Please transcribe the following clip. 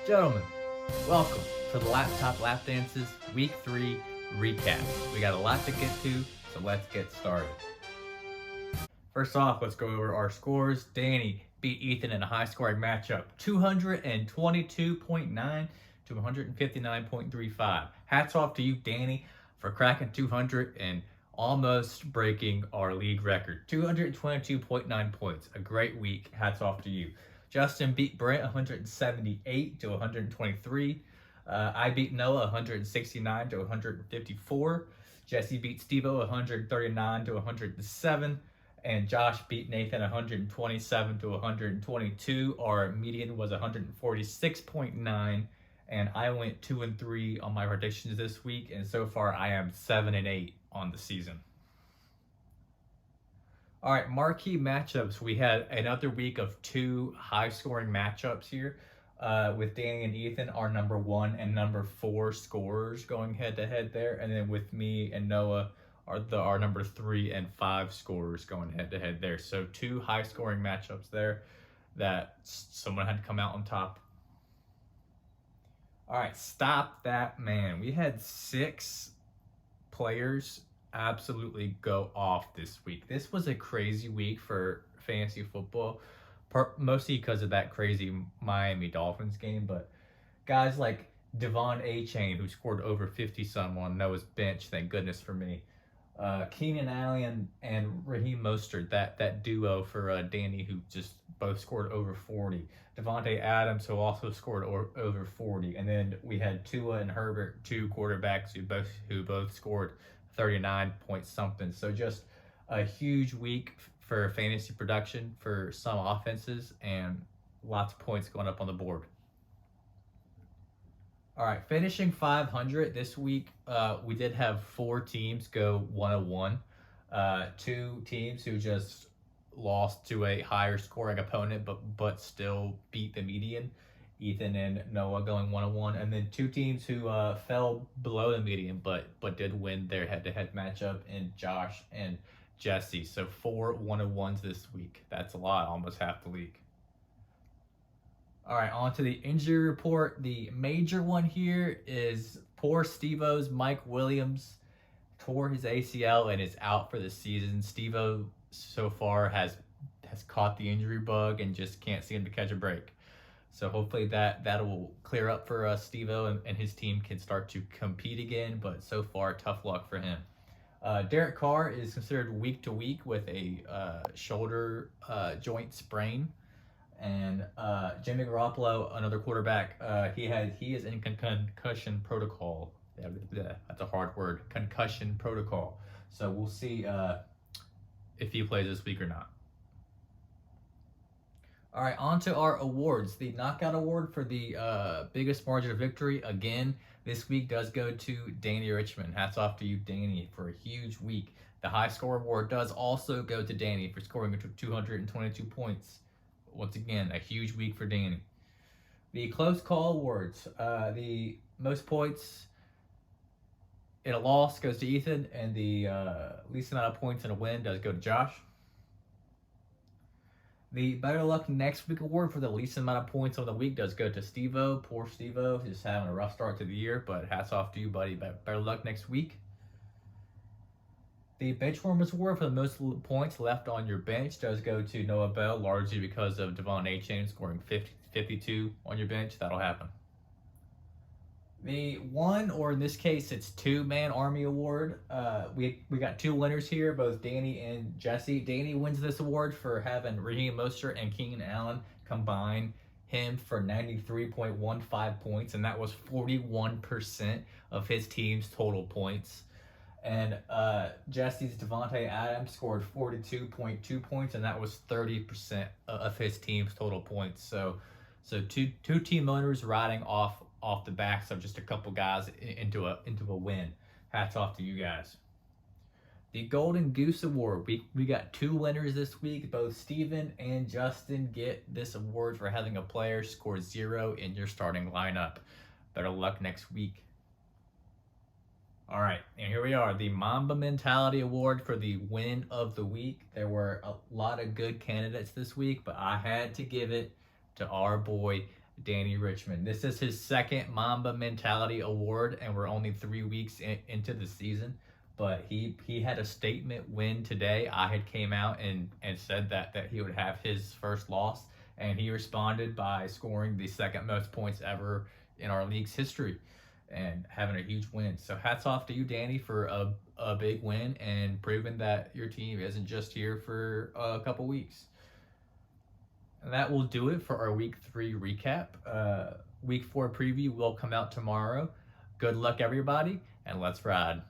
Gentlemen, welcome to the Laptop Lap Dances Week 3 recap. We got a lot to get to, so let's get started. First off, let's go over our scores. Danny beat Ethan in a high-scoring matchup, 222.9 to 159.35. Hats off to you, Danny, for cracking 200 and almost breaking our league record. 222.9 points. A great week. Hats off to you. Justin beat Brent 178 to 123. I beat Noah 169 to 154. Jesse beat Stevo 139 to 107. And Josh beat Nathan 127 to 122. Our median was 146.9. And I went 2-3 on my predictions this week. And so far, I am 7-8 on the season. All right, marquee matchups. We had another week of two high-scoring matchups here with Danny and Ethan, our number 1 and number 4 scorers going head-to-head there. And then with me and Noah, our number 3 and 5 scorers going head-to-head there. So two high-scoring matchups there that someone had to come out on top. All right, stop that man. We had 6 players absolutely go off this week. This was a crazy week for fantasy football, mostly because of that crazy Miami Dolphins game. But guys like Devon Achane, who scored over 50-some on Noah's bench, thank goodness for me. Keenan Allen and Raheem Mostert, that duo for Danny, who just both scored over 40. Devontae Adams, who also scored over 40. And then we had Tua and Herbert, two quarterbacks who both scored 39 point something. So just a huge week for fantasy production for some offenses and lots of points going up on the board. All right, finishing 500 this week, we did have 4 teams go 1-1. 2 teams who just lost to a higher scoring opponent but still beat the median. Ethan and Noah going 1-1, and then 2 teams who fell below the median but did win their head-to-head matchup in Josh and Jesse. So 4 1-1s this week. That's a lot, almost half the league. All right, on to the injury report. The major one here is poor Stevo's Mike Williams tore his ACL and is out for the season. Stevo so far has caught the injury bug and just can't seem to catch a break. So hopefully that will clear up for Stevo and his team can start to compete again. But so far, tough luck for him. Derek Carr is considered week to week with a shoulder joint sprain. And Jimmy Garoppolo, another quarterback, he is in concussion protocol. That's a hard word. Concussion protocol. So we'll see if he plays this week or not. All right, on to our awards. The Knockout Award for the biggest margin of victory, again, this week does go to Danny Richmond. Hats off to you, Danny, for a huge week. The High Score Award does also go to Danny for scoring 222 points. Once again, a huge week for Danny. The Close Call Awards, the most points in a loss goes to Ethan, and the least amount of points in a win does go to Josh. The Better Luck Next Week Award for the least amount of points on the week does go to Stevo. Poor Stevo, he's having a rough start to the year, but hats off to you, buddy. Better luck next week. The Benchwarmers Award for the most points left on your bench does go to Noah Bell, largely because of Devon Achane scoring 52 on your bench. That'll happen. The one, or in this case, it's 2-Man Army Award. We got 2 winners here, both Danny and Jesse. Danny wins this award for having Raheem Mostert and Keenan Allen combine him for 93.15 points, and that was 41% of his team's total points. And Jesse's Devontae Adams scored 42.2 points, and that was 30% of his team's total points. So two team winners riding off the backs of just a couple guys into a win. Hats off to you guys. The Golden Goose Award. We got 2 winners this week. Both Steven and Justin get this award for having a player score 0 in your starting lineup. Better luck next week. All right, and here we are, the Mamba Mentality Award for the win of the week. There were a lot of good candidates this week, but I had to give it to our boy Danny Richmond. This is his second Mamba Mentality Award, and we're only 3 weeks into the season. But he had a statement win today. I had came out and said that he would have his first loss, and he responded by scoring the second most points ever in our league's history and having a huge win. So hats off to you, Danny, for a big win and proving that your team isn't just here for a couple weeks. And that will do it for our week 3 recap. Week 4 preview will come out tomorrow. Good luck, everybody, and let's ride.